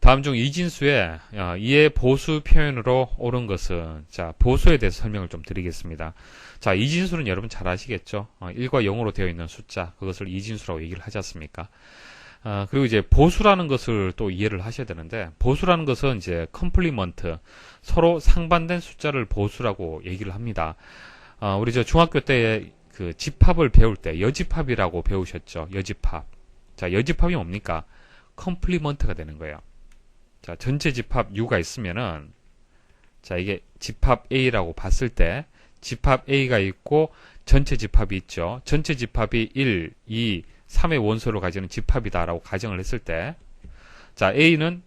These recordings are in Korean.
다음 중 이진수의 이의 보수 표현으로 옳은 것은, 자, 보수에 대해서 설명을 좀 드리겠습니다. 자, 이진수는 여러분 잘 아시겠죠? 1과 0으로 되어 있는 숫자, 그것을 이진수라고 얘기를 하지 않습니까? 그리고 이제 보수라는 것을 또 이해를 하셔야 되는데, 보수라는 것은 이제 컴플리먼트, 서로 상반된 숫자를 보수라고 얘기를 합니다. 우리 저 중학교 때 그 집합을 배울 때 여집합이라고 배우셨죠? 여집합. 자, 여집합이 뭡니까? 컴플리먼트가 되는 거예요. 자, 전체 집합 U가 있으면은, 자, 이게 집합 A라고 봤을 때, 집합 A가 있고, 전체 집합이 있죠. 전체 집합이 1, 2, 3의 원소를 가지는 집합이다라고 가정을 했을 때, 자, A는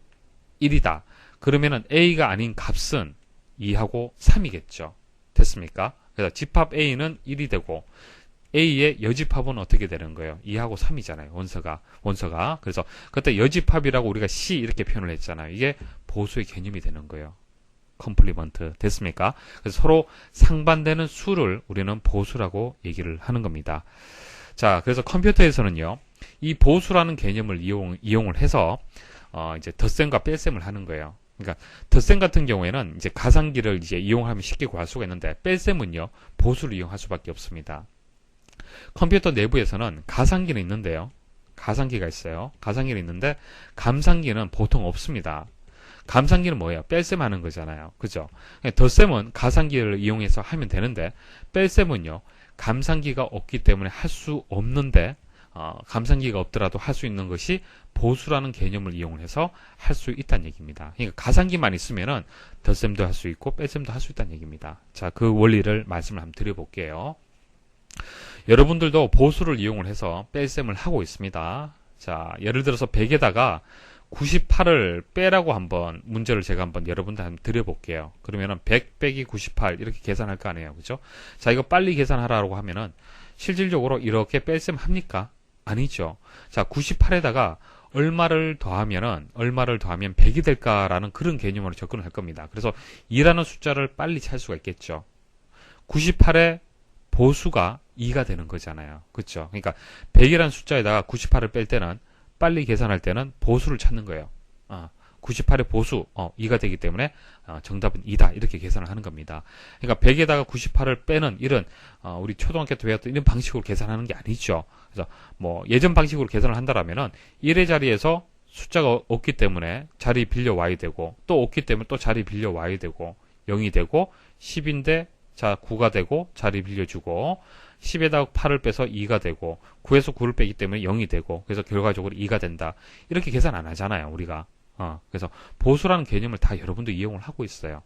1이다. 그러면은 A가 아닌 값은 2하고 3이겠죠. 됐습니까? 그래서 집합 A는 1이 되고, A의 여집합은 어떻게 되는 거예요? 2하고 3이잖아요. 원소가. 그래서 그때 여집합이라고 우리가 C 이렇게 표현을 했잖아요. 이게 보수의 개념이 되는 거예요. 컴플리먼트. 됐습니까? 그래서 서로 상반되는 수를 우리는 보수라고 얘기를 하는 겁니다. 자, 그래서 컴퓨터에서는요, 이 보수라는 개념을 이용을 해서, 이제 덧셈과 뺄셈을 하는 거예요. 그러니까 덧셈 같은 경우에는 이제 가상기를 이제 이용하면 쉽게 구할 수가 있는데, 뺄셈은요, 보수를 이용할 수밖에 없습니다. 컴퓨터 내부에서는 가상기는 있는데요. 가상기가 있어요. 가상기는 있는데 감상기는 보통 없습니다. 감상기는 뭐예요? 뺄셈하는 거잖아요. 그죠? 덧셈은 가상기를 이용해서 하면 되는데 뺄셈은요. 감상기가 없기 때문에 할 수 없는데 감상기가 없더라도 할 수 있는 것이 보수라는 개념을 이용해서 할 수 있다는 얘기입니다. 그러니까 가상기만 있으면은 덧셈도 할 수 있고 뺄셈도 할 수 있다는 얘기입니다. 자, 그 원리를 말씀을 한번 드려볼게요. 여러분들도 보수를 이용을 해서 뺄셈을 하고 있습니다. 자, 예를 들어서 100에다가 98을 빼라고 한번 문제를 제가 한번 여러분들 한번 드려볼게요. 그러면은 100 빼기 98 이렇게 계산할 거 아니에요. 그죠? 자, 이거 빨리 계산하라고 하면은 실질적으로 이렇게 뺄셈 합니까? 아니죠. 자, 98에다가 얼마를 더하면 100이 될까라는 그런 개념으로 접근을 할 겁니다. 그래서 2라는 숫자를 빨리 찾을 수가 있겠죠. 98의 보수가 2가 되는 거잖아요. 그렇죠? 그러니까 100이라는 숫자에다가 98을 뺄 때는 빨리 계산할 때는 보수를 찾는 거예요. 98의 보수 2가 되기 때문에 정답은 2다. 이렇게 계산을 하는 겁니다. 그러니까 100에다가 98을 빼는 이런 우리 초등학교 때 배웠던 이런 방식으로 계산하는 게 아니죠. 그래서 뭐 예전 방식으로 계산을 한다라면은 1의 자리에서 숫자가 없기 때문에 자리 빌려 와야 되고 또 없기 때문에 또 자리 빌려 와야 되고 0이 되고 10인데 자 9가 되고 자리 빌려주고 10에다가 8을 빼서 2가 되고 9에서 9를 빼기 때문에 0이 되고 그래서 결과적으로 2가 된다. 이렇게 계산 안 하잖아요. 우리가. 그래서 보수라는 개념을 다 여러분도 이용을 하고 있어요.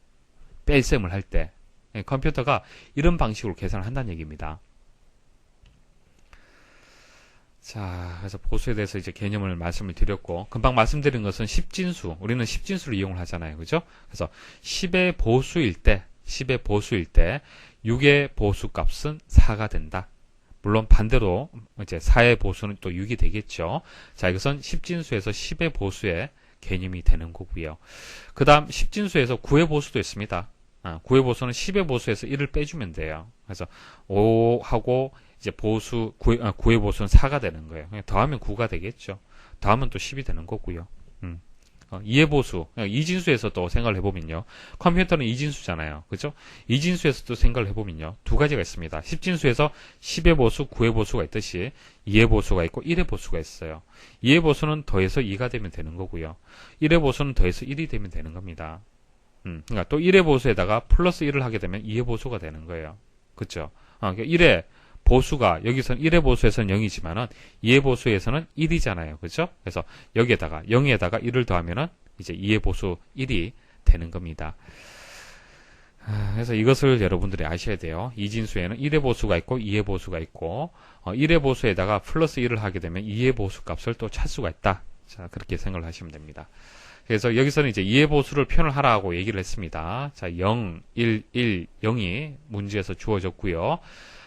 뺄셈을 할 때. 컴퓨터가 이런 방식으로 계산을 한다는 얘기입니다. 자, 그래서 보수에 대해서 이제 개념을 말씀을 드렸고, 금방 말씀드린 것은 10진수. 우리는 10진수를 이용을 하잖아요. 그죠? 그래서 10의 보수일 때 6의 보수값은 4가 된다. 물론 반대로 이제 4의 보수는 또 6이 되겠죠. 자, 이것은 10진수에서 10의 보수의 개념이 되는 거고요. 그 다음 10진수에서 9의 보수도 있습니다. 9의 보수는 10의 보수에서 1을 빼주면 돼요. 그래서 5하고 이제 9의 보수는 4가 되는 거예요. 더하면 9가 되겠죠. 더하면 또 10이 되는 거고요. 2의 보수, 이진수에서 또 생각을 해보면요. 컴퓨터는 이진수잖아요. 그죠? 이진수에서 또 생각을 해보면요. 두 가지가 있습니다. 10진수에서 10의 보수, 9의 보수가 있듯이 2의 보수가 있고 1의 보수가 있어요. 2의 보수는 더해서 2가 되면 되는 거고요. 1의 보수는 더해서 1이 되면 되는 겁니다. 그러니까 또 1의 보수에다가 플러스 1을 하게 되면 2의 보수가 되는 거예요. 그죠? 그러니까 1의 보수가 여기서는 1의 보수에서는 0이지만은 2의 보수에서는 1이잖아요. 그죠? 그래서 여기에다가 0에다가 1을 더하면은 이제 2의 보수 1이 되는 겁니다. 그래서 이것을 여러분들이 아셔야 돼요. 이진수에는 1의 보수가 있고 2의 보수가 있고 1의 보수에다가 플러스 1을 하게 되면 2의 보수 값을 또 찾을 수가 있다. 자, 그렇게 생각을 하시면 됩니다. 그래서 여기서는 이제 2의 보수를 표현을 하라고 얘기를 했습니다. 자, 0, 1, 1, 0이 문제에서 주어졌고요.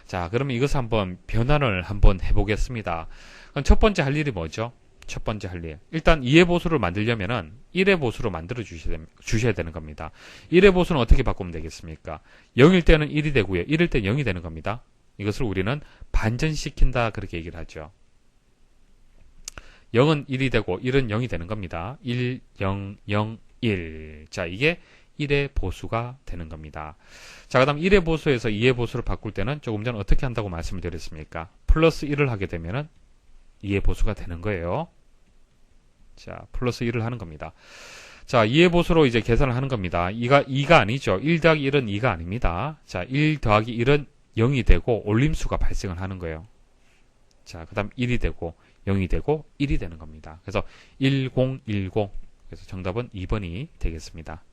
자, 그러면 이것을 한번 변환을 한번 해보겠습니다. 그럼 첫 번째 할 일이 뭐죠? 첫 번째 할 일. 일단 2의 보수를 만들려면은 1의 보수로 만들어 주셔야 되는 겁니다. 1의 보수는 어떻게 바꾸면 되겠습니까? 0일 때는 1이 되고요. 1일 때는 0이 되는 겁니다. 이것을 우리는 반전시킨다 그렇게 얘기를 하죠. 0은 1이 되고 1은 0이 되는 겁니다. 1, 0, 0, 1. 자, 이게 1의 보수가 되는 겁니다. 자, 그 다음 1의 보수에서 2의 보수를 바꿀 때는 조금 전에 어떻게 한다고 말씀을 드렸습니까? 플러스 1을 하게 되면은 2의 보수가 되는 거예요. 자, 플러스 1을 하는 겁니다. 자, 2의 보수로 이제 계산을 하는 겁니다. 2가 아니죠. 1 더하기 1은 2가 아닙니다. 자, 1 더하기 1은 0이 되고 올림수가 발생을 하는 거예요. 자, 그 다음 1이 되고 0이 되고 1이 되는 겁니다. 그래서 1010. 그래서 정답은 2번이 되겠습니다.